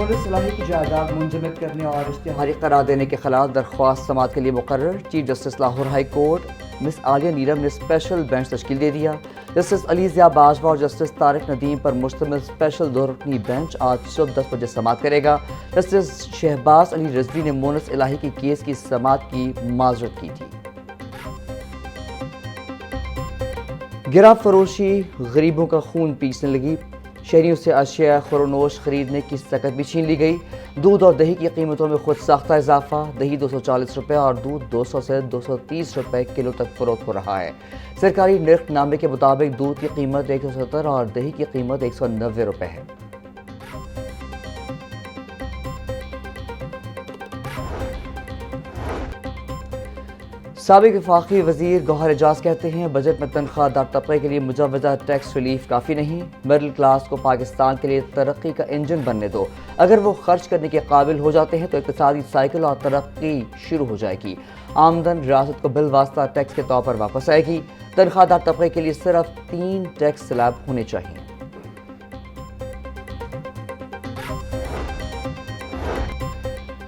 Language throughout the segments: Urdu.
مونس الہی کی جائیداد منجمد کرنے اور اشتہاری قرار دینے کے خلاف درخواست سماعت کے لیے مقرر chief justice Lahore high court Ms Aalia Neelum نے اسپیشل بینچ تشکیل دے دیا۔ جسٹس علی ضیاء باجوہ اور جسٹس طارق ندیم پر مشتمل اسپیشل 2 رکنی بینچ آج صبح 10 بجے سماعت کرے گا۔ جسٹس شہباز علی رضوی نے مونس الہی کی کیس کی سماعت کی معذرت کی تھی۔ گراں فروشی غریبوں کا خون پیسنے لگی، شہریوں سے اشیاء خورنوش خریدنے کی سکت بھی چھین لی گئی۔ دودھ اور دہی کی قیمتوں میں خود ساختہ اضافہ، دہی 240 روپے اور دودھ 200 سے 230 روپے کلو تک فروخت ہو رہا ہے۔ سرکاری نرخ نامے کے مطابق دودھ کی قیمت 170 اور دہی کی قیمت 190 روپے ہے۔ سابق وفاقی وزیر گوہر اعجاز کہتے ہیں بجٹ میں تنخواہ دار طبقے کے لیے مجوزہ ٹیکس ریلیف کافی نہیں، مڈل کلاس کو پاکستان کے لیے ترقی کا انجن بننے دو، اگر وہ خرچ کرنے کے قابل ہو جاتے ہیں تو اقتصادی سائیکل اور ترقی شروع ہو جائے گی، آمدن ریاست کو بالواسطہ ٹیکس کے طور پر واپس آئے گی، تنخواہ دار طبقے کے لیے صرف 3 ٹیکس سلیب ہونے چاہئیں۔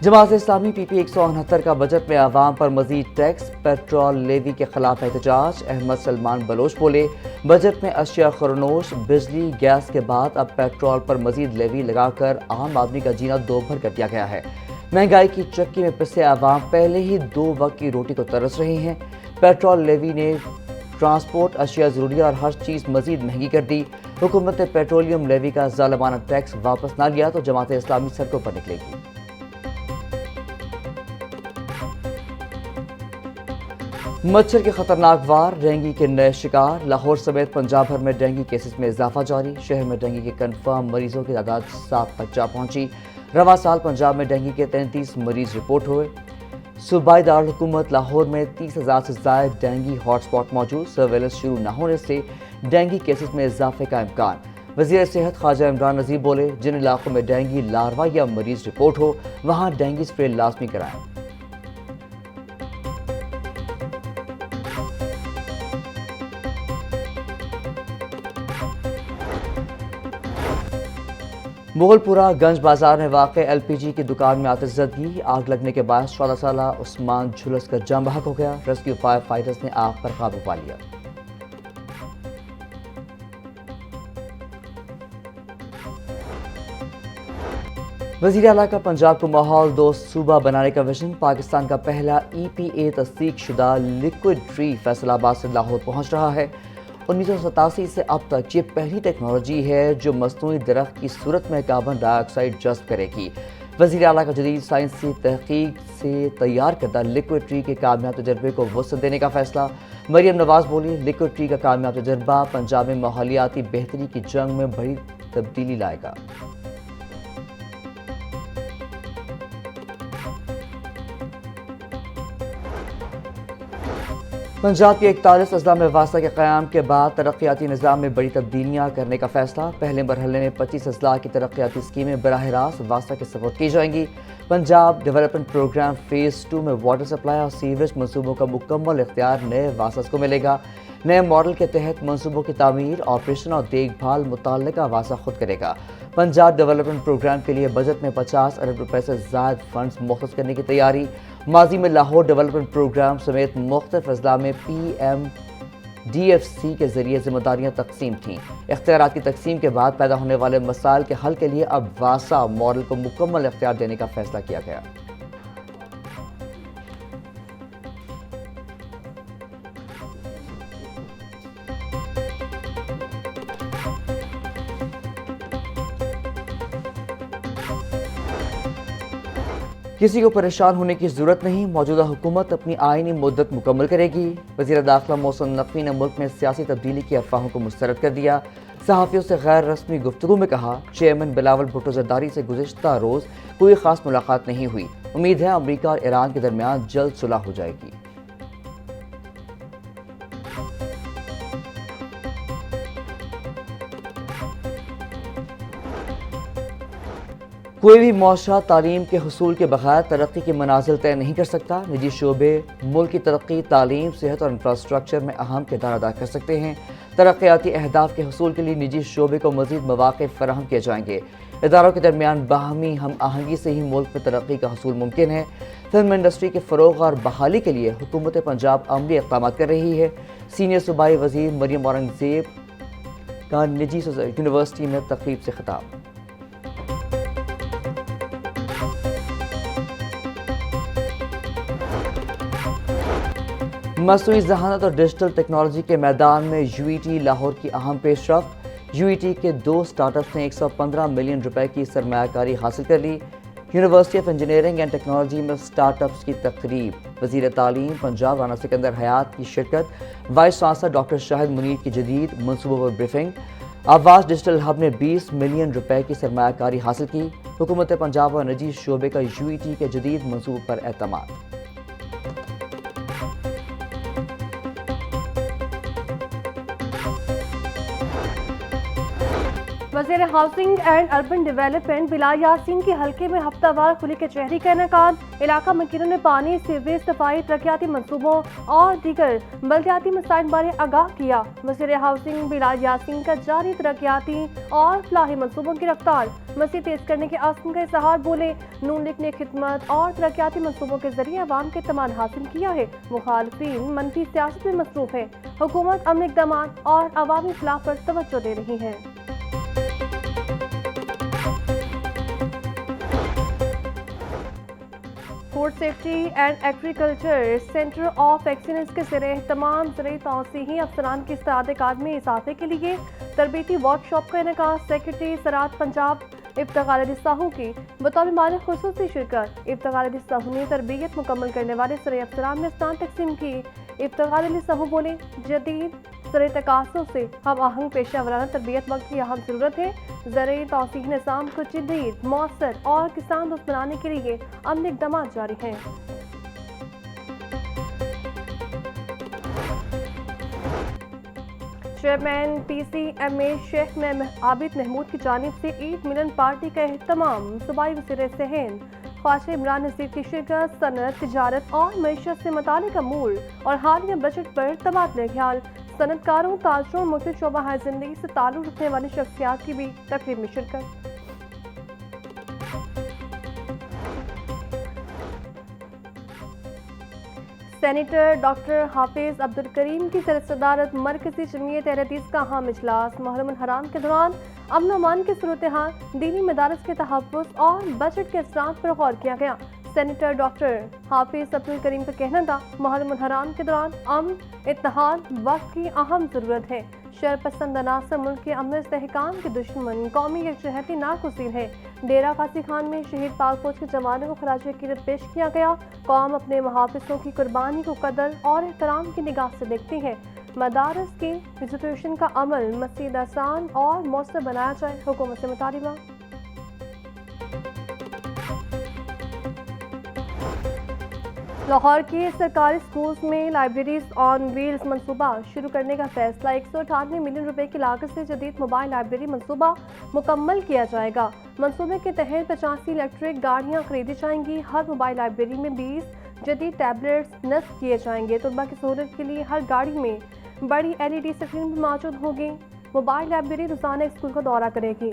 جماعت اسلامی پی پی 169 کا بجٹ میں عوام پر مزید ٹیکس، پیٹرول لیوی کے خلاف احتجاج، احمد سلمان بلوچ بولے بجٹ میں اشیاء خورنوش، بجلی، گیس کے بعد اب پیٹرول پر مزید لیوی لگا کر عام آدمی کا جینا دوبھر کر دیا گیا ہے۔ مہنگائی کی چکی میں پسے عوام پہلے ہی 2 وقت کی روٹی کو ترس رہے ہیں۔ پیٹرول لیوی نے ٹرانسپورٹ، اشیاء ضروریہ اور ہر چیز مزید مہنگی کر دی۔ حکومت نے پیٹرولیم لیوی کا ظالمانہ ٹیکس واپس نہ لیا تو جماعت اسلامی سڑکوں پر نکلے گی۔ مچھر کے خطرناک وار، ڈینگی کے نئے شکار، لاہور سمیت پنجاب بھر میں ڈینگی کیسز میں اضافہ جاری، شہر میں ڈینگی کے کنفرم مریضوں کی تعداد 7 تک جا پہنچی۔ رواں سال پنجاب میں ڈینگی کے 33 مریض رپورٹ ہوئے۔ صوبائی دارالحکومت لاہور میں 30,000 سے زائد ڈینگی ہاٹ سپاٹ موجود، سرویلنس شروع نہ ہونے سے ڈینگی کیسز میں اضافے کا امکان۔ وزیر صحت خواجہ عمران نذیر بولے جن علاقوں میں ڈینگی لاروا یا مریض رپورٹ ہو وہاں ڈینگی اسپرے لازمی کرائیں۔ مغل پورہ گنج بازار میں واقع ایل پی جی کی دکان میں آتش زدگی، آگ لگنے کے باعث 14 سالہ عثمان جھلس کر جاں بحق ہو گیا، ریسکیو فائر فائٹرز نے آگ پر قابو پا لیا۔ وزیر اعلیٰ کا پنجاب کو ماحول دوست صوبہ بنانے کا ویژن، پاکستان کا پہلا ای پی اے تصدیق شدہ لیکوڈ ٹری فیصل آباد سے لاہور پہنچ رہا ہے۔ 1987 سے اب تک یہ پہلی ٹیکنالوجی ہے جو مصنوعی درخت کی صورت میں کاربن ڈائی آکسائیڈ جذب کرے گی۔ وزیر اعلیٰ کا جدید سائنسی تحقیق سے تیار کردہ لیکوڈ ٹری کے کامیاب تجربے کو وسعت دینے کا فیصلہ۔ مریم نواز بولی لیکوڈ ٹری کا کامیاب تجربہ پنجاب میں ماحولیاتی بہتری کی جنگ میں بڑی تبدیلی لائے گا۔ پنجاب کے 41 اضلاع میں واسطہ کے قیام کے بعد ترقیاتی نظام میں بڑی تبدیلیاں کرنے کا فیصلہ، پہلے مرحلے میں 25 اضلاع کی ترقیاتی اسکیمیں براہ راست واسطہ کے سپورٹ کی جائیں گی۔ پنجاب ڈیولپمنٹ پروگرام فیز 2 میں واٹر سپلائی اور سیوریج منصوبوں کا مکمل اختیار نئے واسطہ کو ملے گا۔ نئے ماڈل کے تحت منصوبوں کی تعمیر، آپریشن اور دیکھ بھال متعلقہ واسطہ خود کرے گا۔ پنجاب ڈیولپمنٹ پروگرام کے لیے بجٹ میں 50 ارب روپے سے زائد فنڈز مختص کرنے کی تیاری۔ ماضی میں لاہور ڈیولپمنٹ پروگرام سمیت مختلف اضلاع میں P M D F C کے ذریعے ذمہ داریاں تقسیم تھیں۔ اختیارات کی تقسیم کے بعد پیدا ہونے والے مسائل کے حل کے لیے اب واسا ماڈل کو مکمل اختیار دینے کا فیصلہ کیا گیا۔ کسی کو پریشان ہونے کی ضرورت نہیں، موجودہ حکومت اپنی آئینی مدت مکمل کرے گی۔ وزیر داخلہ محسن نقوی نے ملک میں سیاسی تبدیلی کی افواہوں کو مسترد کر دیا۔ صحافیوں سے غیر رسمی گفتگو میں کہا چیئرمین بلاول بھٹو زرداری سے گزشتہ روز کوئی خاص ملاقات نہیں ہوئی، امید ہے امریکہ اور ایران کے درمیان جلد صلح ہو جائے گی۔ کوئی بھی معاشرہ تعلیم کے حصول کے بغیر ترقی کے منازل طے نہیں کر سکتا۔ نجی شعبے ملک کی ترقی، تعلیم، صحت اور انفراسٹرکچر میں اہم کردار ادا کر سکتے ہیں۔ ترقیاتی اہداف کے حصول کے لیے نجی شعبے کو مزید مواقع فراہم کیے جائیں گے۔ اداروں کے درمیان باہمی ہم آہنگی سے ہی ملک میں ترقی کا حصول ممکن ہے۔ فلم انڈسٹری کے فروغ اور بحالی کے لیے حکومت پنجاب عملی اقدامات کر رہی ہے۔ سینئر صوبائی وزیر مریم اورنگزیب کا نجی یونیورسٹی میں تقریب سے خطاب۔ مصنوعی ذہانت اور ڈیجیٹل ٹیکنالوجی کے میدان میں یو ای ٹی لاہور کی اہم پیش رفت۔ یو ای ٹی کے 2 سٹارٹ اپس نے 115 ملین روپے کی سرمایہ کاری حاصل کر لی۔ University of engineering and technology میں سٹارٹ اپس کی تقریب، وزیر تعلیم پنجاب رانا سکندر حیات کی شرکت، وائس چانسلر ڈاکٹر شاہد منیر کی جدید منصوبوں پر بریفنگ۔ آواز ڈیجیٹل ہب نے 20 ملین روپے کی سرمایہ کاری حاصل کی۔ حکومت پنجاب اور نجی شعبے کا یو ای ٹی کے جدید منصوبوں پر اعتماد۔ وزیر ہاؤسنگ اینڈ اربن ڈیولپمنٹ بلال یاسین کے حلقے میں ہفتہ وار کھلی کچہری کا انعقاد۔ علاقہ مکینوں نے پانی، سیوریج، صفائی، ترقیاتی منصوبوں اور دیگر بلدیاتی مسائل بارے آگاہ کیا۔ وزیر ہاؤسنگ بلال یاسین کا جاری ترقیاتی اور فلاحی منصوبوں کی رفتار مزید تیز کرنے کے عزم کا اظہار۔ بولے، نون لیگ نے خدمت اور ترقیاتی منصوبوں کے ذریعے عوام کے اعتماد حاصل کیا ہے۔ مخالفین منفی سیاست میں مصروف ہیں۔ حکومت امن اقدامات اور عوامی فلاح پر توجہ دے رہی ہے۔ Food safety and agriculture centre of excellence کے زیر اہتمام زرعی توسیعی افسران کی استعداد کار میں اضافے کے لیے تربیتی ورکشاپ کا انعقاد۔ سیکرٹری زراعت پنجاب افتخار علی ساہو کی بطور مالک خصوصی شرکت۔ افتخار علی ساہو نے تربیت مکمل کرنے والے زرعی افسران میں اسناد تقسیم کی۔ افتخار علی ساہو بولے، جدید زرعی تقاضوں سے ہم آہنگ پیشہ ورانہ تربیت وقت کی اہم ضرورت ہے۔ زرعی توسیعی نظام کو جدید، مؤثر اور کسان دوست بنانے کے لیے عملی اقدامات جاری ہیں۔ چیئرمین پی سی ایم اے شیخ عابد محمود کی جانب سے عید ملن پارٹی کا اہتمام۔ صوبائی وزیر صحت خواجہ عمران نذیر کی شرکت۔ صنعت، تجارت اور معیشت سے متعلق امور اور حالیہ بجٹ پر تبادلہ خیال۔ صنعت کاروں، تاجروں اور مختلف شعبہ زندگی سے تعلق رکھنے والی شخصیات کی بھی تقریب میں شرکت۔ سینیٹر ڈاکٹر حافظ عبدالکریم کی صدارت مرکزی جمعیت اہل حدیث کا اہم اجلاس۔ محرم الحرام کے دوران امن و امان کی صورتحال، دینی مدارس کے تحفظ اور بجٹ کے اثرات پر غور کیا گیا۔ سینیٹر ڈاکٹر حافظ عبدالکریم کا کہنا تھا، محرم الحرام کے دوران امن، اتحاد وقت کی اہم ضرورت ہے۔ شر پسند عناصر ملک کے امن استحکام کے دشمن، قومی یکجہتی ناگزیر ہے۔ ڈیرہ غازی خان میں شہید پاک فوج کے جوانوں کو خراج عقیدت پیش کیا گیا۔ قوم اپنے محافظوں کی قربانی کو قدر اور احترام کی نگاہ سے دیکھتی ہے۔ مدارس کی وزیٹیشن کا عمل مزید آسان اور مؤثر بنایا جائے، حکومت سے مطالبہ۔ لاہور کے سرکاری سکولز میں لائبریریز آن ویلز منصوبہ شروع کرنے کا فیصلہ۔ 198 ملین روپے کی لاگت سے جدید موبائل لائبریری منصوبہ مکمل کیا جائے گا۔ منصوبے کے تحت 85 الیکٹرک گاڑیاں خریدی جائیں گی۔ ہر موبائل لائبریری میں 20 جدید ٹیبلٹس نصب کیے جائیں گے۔ طلباء کی سہولت کے لیے ہر گاڑی میں بڑی LED اسکرین بھی موجود ہوگی۔ موبائل لائبریری روزانہ اسکول کا دورہ کرے گی۔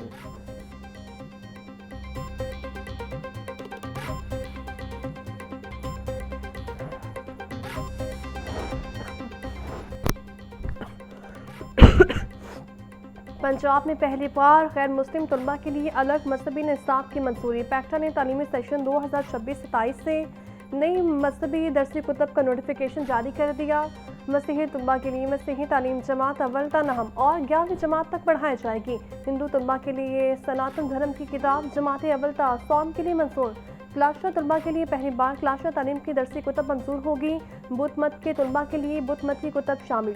پنجاب میں پہلی بار غیر مسلم طلباء کے لیے الگ مذہبی نصاب کی منظوری۔ پیکٹا نے تعلیمی سیشن 2026-27 سے نئی مذہبی درسی کتب کا نوٹیفیکیشن جاری کر دیا۔ مسیحی طلباء کے لیے مسیحی تعلیم جماعت اول تا نہم اور 11ویں جماعت تک بڑھائی جائے گی۔ ہندو طلباء کے لیے سناتن دھرم کی کتاب جماعت اول تا سوم کے لیے منظور۔ کلاشا طلباء کے لیے پہلی بار کلاشا تعلیم کی درسی کتب منظور ہوگی۔ بدھ مت کے طلباء کے لیے بدھ مت کی کتب شامل۔